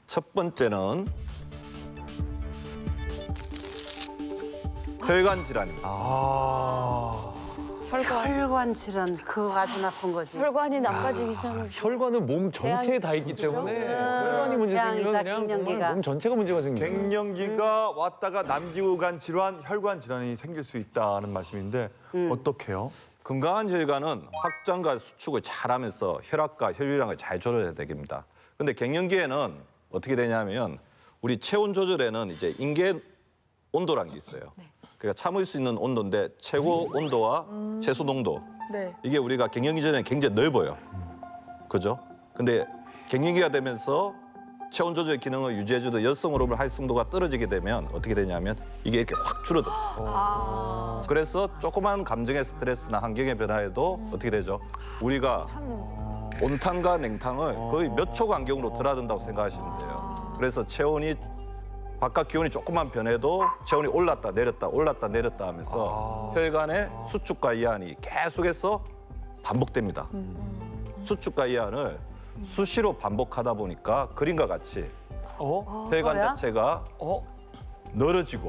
첫 번째는 혈관 질환입니다. 혈관 질환 그거 아주 나쁜 거지. 혈관이 나빠지기 전에. 혈관은 몸 전체에 다 있기 때문에 혈관이 문제 생기면 재앙이다, 그냥 갱년기가. 정말 몸 전체가 문제가 생기죠. 갱년기가 왔다가 남기고 간 질환, 혈관 질환이 생길 수 있다는 말씀인데 어떻게요? 건강한 혈관은 확장과 수축을 잘하면서 혈압과 혈류량을 잘 조절해야 됩니다. 근데 갱년기에는 어떻게 되냐면 우리 체온 조절에는 이제 인계 온도라는 게 있어요. 그러니까 참을 수 있는 온도인데 최고 온도와 최소 농도. 네. 이게 우리가 갱년기 전에 굉장히 넓어요. 그죠? 근데 갱년기가 되면서 체온 조절 기능을 유지해주던 여성 호르몬 활성도가 떨어지게 되면 어떻게 되냐면 이게 이렇게 확 줄어들어요. 그래서 조그만 감정의 스트레스나 환경의 변화에도 어떻게 되죠? 우리가 온탕과 냉탕을 거의 몇 초 간격으로 드러든다고 생각하시면 돼요. 그래서 체온이 바깥 기온이 조금만 변해도 체온이 올랐다 내렸다 올랐다 내렸다 하면서 혈관의 수축과 이완이 계속해서 반복됩니다. 수축과 이완을 수시로 반복하다 보니까 그림과 같이 혈관 뭐야? 자체가 늘어지고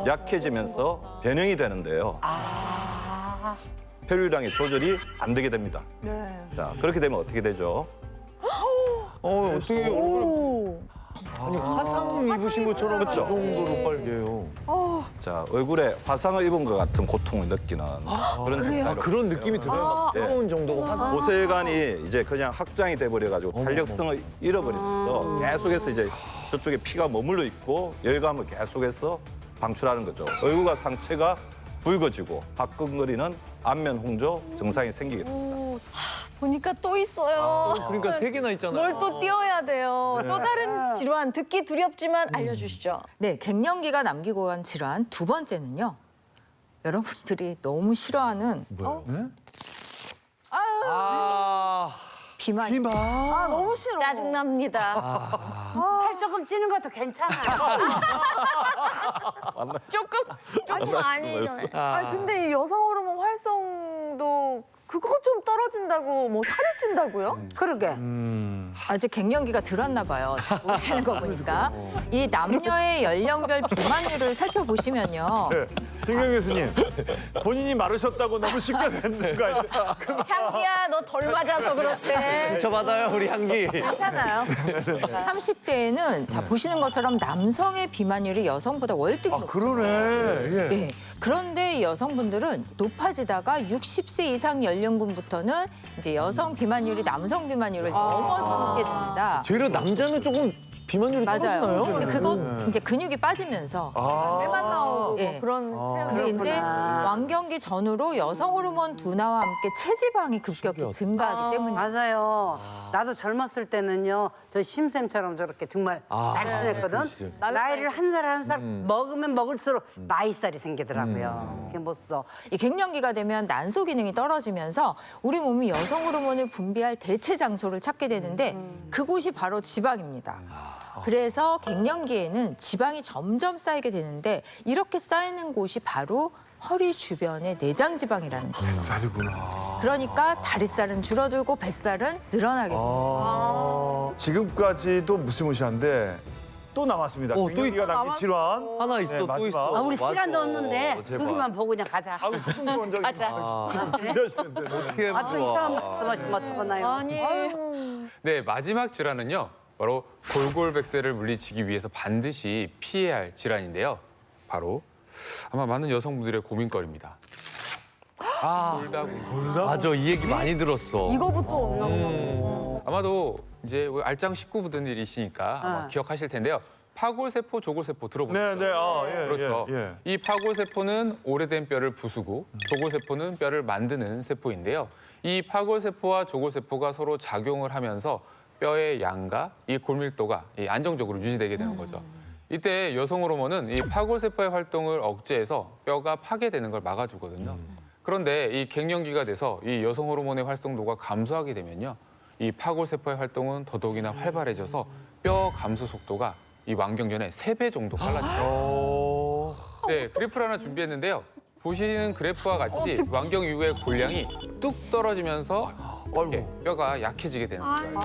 약해지면서 변형이 되는데요. 혈류량의 조절이 안 되게 됩니다. 네. 자, 그렇게 되면 어떻게 되죠? 어떻게 얼굴 아니 화상 입으신 것처럼 그 그쵸? 정도로 빨개요. 자, 얼굴에 화상을 입은 것 같은 고통을 느끼는 그런 증상이 그런 느낌이 들어요. 막 네. 뜨거운 정도가 화상. 모세혈관이 이제 그냥 확장이 돼버려가지고 탄력성을 잃어버리면서 계속해서 이제 저쪽에 피가 머물러 있고 열감을 계속해서 방출하는 거죠. 얼굴과 상체가 붉어지고 화끈거리는 안면 홍조 증상이 생기게 됩니다. 보니까 또 있어요. 그러니까 세 개나 있잖아요. 뭘 또 띄워야 돼요. 또 다른 질환 듣기 두렵지만 알려주시죠. 네, 갱년기가 남기고 간 질환 두 번째는요. 여러분들이 너무 싫어하는 비만. 아, 너무 싫어. 짜증납니다. 살 조금 찌는 것도 괜찮아. 조금 아니잖아요. 아니, 근데 이 여성 호르몬 활성도 그거 좀 떨어진다고 뭐 살이 찐다고요? 그러게. 아직 갱년기가 들었나 봐요. 잘 모르시는 거 보니까. 이 남녀의 연령별 비만율을 살펴보시면요. 김경 교수님, 본인이 마르셨다고 너무 쉽게 되는 거 아니에요? 향기야, 너 덜 맞아서 그렇대. 저 받아요 우리 향기. 괜찮아요. 30대에는 자 보시는 것처럼 남성의 비만율이 여성보다 월등히 높아요. 그러네. 예. 네. 그런데 이 여성분들은 높아지다가 60세 이상 연령군부터는 이제 여성 비만율이 남성 비만율을 넘어서게 됩니다. 되려 남자는 조금 비만율이 맞아요. 떨어지나요? 근데 그거 이제 근육이 빠지면서 뼈만 나오고 예. 뭐 그런 근데 이제 그렇구나. 완경기 전후로 여성 호르몬 둔화와 함께 체지방이 급격히 증가하기 때문에 맞아요. 나도 젊었을 때는요. 저 심쌤처럼 저렇게 정말 날씬했거든. 그 시절. 나이를 한 살 한 살 먹으면 먹을수록 나이살이 생기더라고요. 그게 못 써. 이 갱년기가 되면 난소 기능이 떨어지면서 우리 몸이 여성 호르몬을 분비할 대체 장소를 찾게 되는데 그곳이 바로 지방입니다. 그래서 갱년기에는 지방이 점점 쌓이게 되는데 이렇게 쌓이는 곳이 바로 허리 주변의 내장 지방이라는 거예요. 살이구나. 그러니까 다리살은 줄어들고 뱃살은 늘어나게 돼요. 지금까지도 무시무시한데 또 남았습니다. 또 갱년기가 남긴 질환. 하나 있어 네, 또 마지막. 있어. 우리 맞아. 시간도 없는데 제발. 거기만 보고 그냥 가자. 아우, 소금 먼저 지금 준비하시는데. 어떻게 또 이상한 말씀하시면 어떡하나요? 아니. 네, 마지막 질환은요. 바로 골골백세를 물리치기 위해서 반드시 피해야 할 질환인데요. 바로 아마 많은 여성분들의 고민거리입니다. 골다공증. 맞아 이 얘기 많이 들었어. 이거부터 없나 보다. 아마도 이제 우리 알짱 식구분들이시니까 아마 기억하실 텐데요. 파골세포, 조골세포 들어보셨죠? 네, 네. 아, 예, 그렇죠. 예, 예. 이 파골세포는 오래된 뼈를 부수고 조골세포는 뼈를 만드는 세포인데요. 이 파골세포와 조골세포가 서로 작용을 하면서 뼈의 양과 이 골밀도가 안정적으로 유지되게 되는 거죠. 이때 여성 호르몬은 이 파골세포의 활동을 억제해서 뼈가 파괴되는 걸 막아주거든요. 그런데 이 갱년기가 돼서 이 여성 호르몬의 활성도가 감소하게 되면요. 이 파골세포의 활동은 더더욱이나 활발해져서 뼈 감소 속도가 이 완경 전에 3배 정도 빨라져요. 네, 그래프를 하나 준비했는데요. 보시는 그래프와 같이 완경 이후에 골량이 뚝 떨어지면서 아이고. 뼈가 약해지게 되는 거예요.